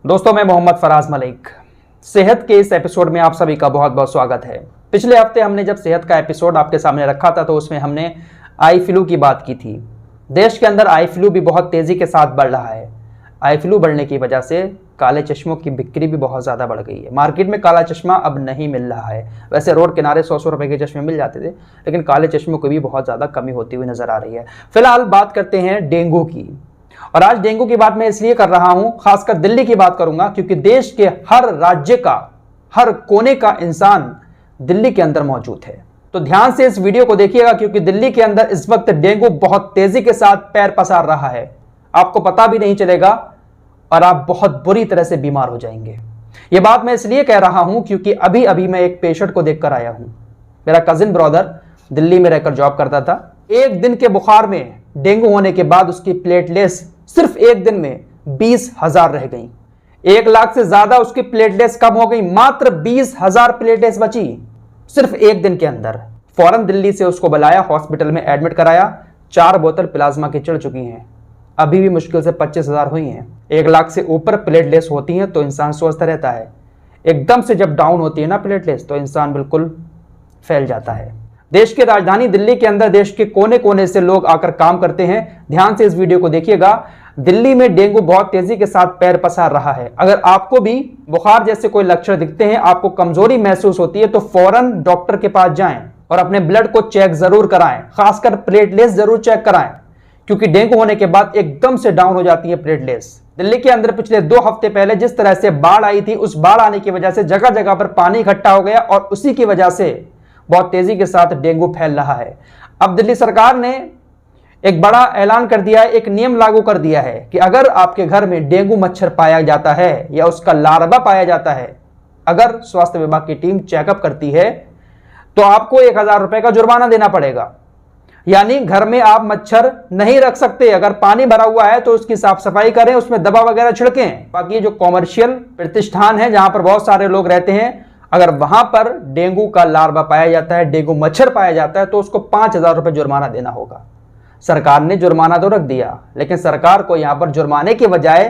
दोस्तों, मैं मोहम्मद फराज मलिक। सेहत के इस एपिसोड में आप सभी का बहुत बहुत स्वागत है। पिछले हफ्ते हमने जब सेहत का एपिसोड आपके सामने रखा था तो उसमें हमने आई फ्लू की बात की थी। देश के अंदर आई फ्लू भी बहुत तेज़ी के साथ बढ़ रहा है। आई फ्लू बढ़ने की वजह से काले चश्मों की बिक्री भी बहुत ज़्यादा बढ़ गई है। मार्केट में काला चश्मा अब नहीं मिल रहा है। वैसे रोड किनारे 100 रुपए के चश्मे मिल जाते थे, लेकिन काले चश्मों की भी बहुत ज़्यादा कमी होती हुई नज़र आ रही है। फिलहाल बात करते हैं डेंगू की। और आज डेंगू की बात मैं इसलिए कर रहा हूं, खासकर दिल्ली की बात करूंगा, क्योंकि देश के हर राज्य का, हर कोने का इंसान दिल्ली के अंदर मौजूद है। तो ध्यान से इस वीडियो को देखिएगा, क्योंकि दिल्ली के अंदर इस वक्त डेंगू बहुत तेजी के साथ पैर पसार रहा है। आपको पता भी नहीं चलेगा और आप बहुत बुरी तरह से बीमार हो जाएंगे। यह बात मैं इसलिए कह रहा हूं क्योंकि अभी अभी मैं एक पेशेंट को देखकर आया हूं। मेरा कजिन ब्रदर दिल्ली में रहकर जॉब करता था। एक दिन के बुखार में डेंगू होने के बाद उसकी प्लेटलेट्स सिर्फ एक दिन में 20,000 रह गई। 1 लाख से ज्यादा उसकी प्लेटलेट्स कम हो गई। मात्र 20,000 प्लेटलेट्स बची सिर्फ एक दिन के अंदर। फौरन दिल्ली से उसको बुलाया, हॉस्पिटल में एडमिट कराया। 4 बोतल प्लाज्मा की चढ़ चुकी हैं। अभी भी मुश्किल से 25,000 हुई हैं। 1 लाख से ऊपर प्लेटलेट्स होती हैं तो इंसान स्वस्थ रहता है। एकदम से जब डाउन होती है ना प्लेटलेट्स, तो इंसान बिल्कुल फैल जाता है। देश की राजधानी दिल्ली के अंदर देश के कोने कोने से लोग आकर काम करते हैं। ध्यान से इस वीडियो को देखिएगा। दिल्ली में डेंगू बहुत तेजी के साथ पैर पसार रहा है। अगर आपको भी बुखार जैसे कोई लक्षण दिखते हैं, आपको कमजोरी महसूस होती है, तो फौरन डॉक्टर के पास जाएं और अपने ब्लड को चेक जरूर कराएं। खासकर प्लेटलेट्स जरूर चेक कराएं, क्योंकि डेंगू होने के बाद एकदम से डाउन हो जाती है प्लेटलेट्स। दिल्ली के अंदर पिछले 2 हफ्ते पहले जिस तरह से बाढ़ आई थी, उस बाढ़ आने की वजह से जगह जगह पर पानी इकट्ठा हो गया और उसी की वजह से बहुत तेजी के साथ डेंगू फैल रहा है। अब दिल्ली सरकार ने एक बड़ा ऐलान कर दिया है, एक नियम लागू कर दिया है कि अगर आपके घर में डेंगू मच्छर पाया जाता है या उसका लार्वा पाया जाता है, अगर स्वास्थ्य विभाग की टीम चेकअप करती है तो आपको 1,000 रुपए का जुर्माना देना पड़ेगा। यानी घर में आप मच्छर नहीं रख सकते। अगर पानी भरा हुआ है तो उसकी साफ सफाई करें, उसमें दवा वगैरह छिड़कें। बाकी जो कॉमर्शियल प्रतिष्ठान है जहां पर बहुत सारे लोग रहते हैं, अगर वहां पर डेंगू का लार्वा पाया जाता है, डेंगू मच्छर पाया जाता है, तो उसको 5,000 रुपए जुर्माना देना होगा। सरकार ने जुर्माना तो रख दिया, लेकिन सरकार को यहां पर जुर्माने के बजाय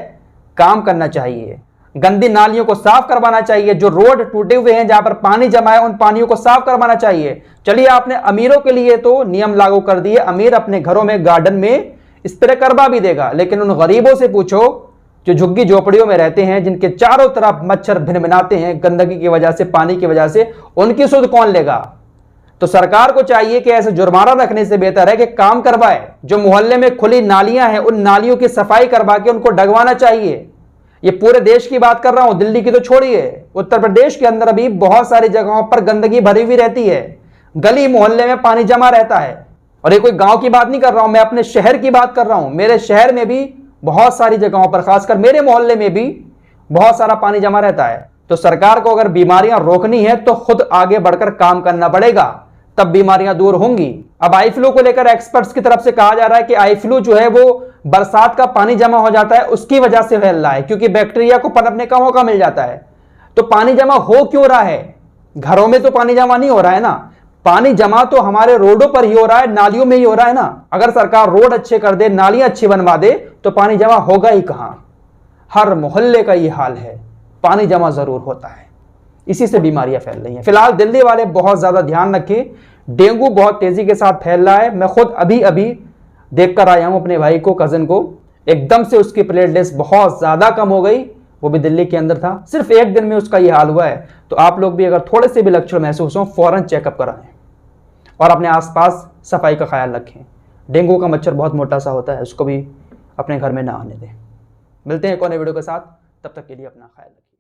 काम करना चाहिए। गंदी नालियों को साफ करवाना चाहिए। जो रोड टूटे हुए हैं, जहां पर पानी जमा है, उन पानियों को साफ करवाना चाहिए। चलिए, आपने अमीरों के लिए तो नियम लागू कर दिए। अमीर अपने घरों में, गार्डन में स्प्रे करवा भी देगा, लेकिन उन गरीबों से पूछो जो झुग्गी झोपड़ियों में रहते हैं, जिनके चारों तरफ मच्छर भिनभिनाते हैं गंदगी की वजह से, पानी की वजह से, उनकी सुध कौन लेगा? तो सरकार को चाहिए कि ऐसे जुर्माना रखने से बेहतर है कि काम करवाए। जो मोहल्ले में खुली नालियां हैं, उन नालियों की सफाई करवा के उनको डगवाना चाहिए। ये पूरे देश की बात कर रहा हूं, दिल्ली की तो छोड़िए। उत्तर प्रदेश के अंदर अभी बहुत सारी जगहों पर गंदगी भरी हुई रहती है। गली मोहल्ले में पानी जमा रहता है। और ये कोई गांव की बात नहीं कर रहा हूं, मैं अपने शहर की बात कर रहा हूं। मेरे शहर में भी बहुत सारी जगहों पर, खासकर मेरे मोहल्ले में भी बहुत सारा पानी जमा रहता है। तो सरकार को अगर बीमारियां रोकनी है तो खुद आगे बढ़कर काम करना पड़ेगा, तब बीमारियां दूर होंगी। अब आई फ्लू को लेकर एक्सपर्ट्स की तरफ से कहा जा रहा है कि आई फ्लू जो है वो बरसात का पानी जमा हो जाता है, उसकी वजह से फैल रहा है, क्योंकि बैक्टीरिया को पनपने का मौका मिल जाता है। तो पानी जमा हो क्यों रहा है? घरों में तो पानी जमा नहीं हो रहा है ना। पानी जमा तो हमारे रोडों पर ही हो रहा है, नालियों में ही हो रहा है ना। अगर सरकार रोड अच्छे कर दे, नालियां अच्छी बनवा दे, तो पानी जमा होगा ही कहां? हर मोहल्ले का ये हाल है, पानी जमा जरूर होता है। इसी से बीमारियां फैल रही हैं। फिलहाल दिल्ली वाले बहुत ज्यादा ध्यान रखें। डेंगू बहुत तेजी के साथ फैल रहा है। मैं खुद अभी अभी देख कर आया हूं अपने भाई को, कजिन को। एकदम से उसकी प्लेटलेट्स बहुत ज्यादा कम हो गई, वो भी दिल्ली के अंदर था। सिर्फ एक दिन में उसका ये हाल हुआ है। तो आप लोग भी अगर थोड़े से भी लक्षण महसूस हो, फौरन चेकअप कराएं और अपने आसपास सफाई का ख्याल रखें। डेंगू का मच्छर बहुत मोटा सा होता है, उसको भी अपने घर में ना आने दें। मिलते हैं एक और नए वीडियो के साथ, तब तक के लिए अपना ख्याल रखें।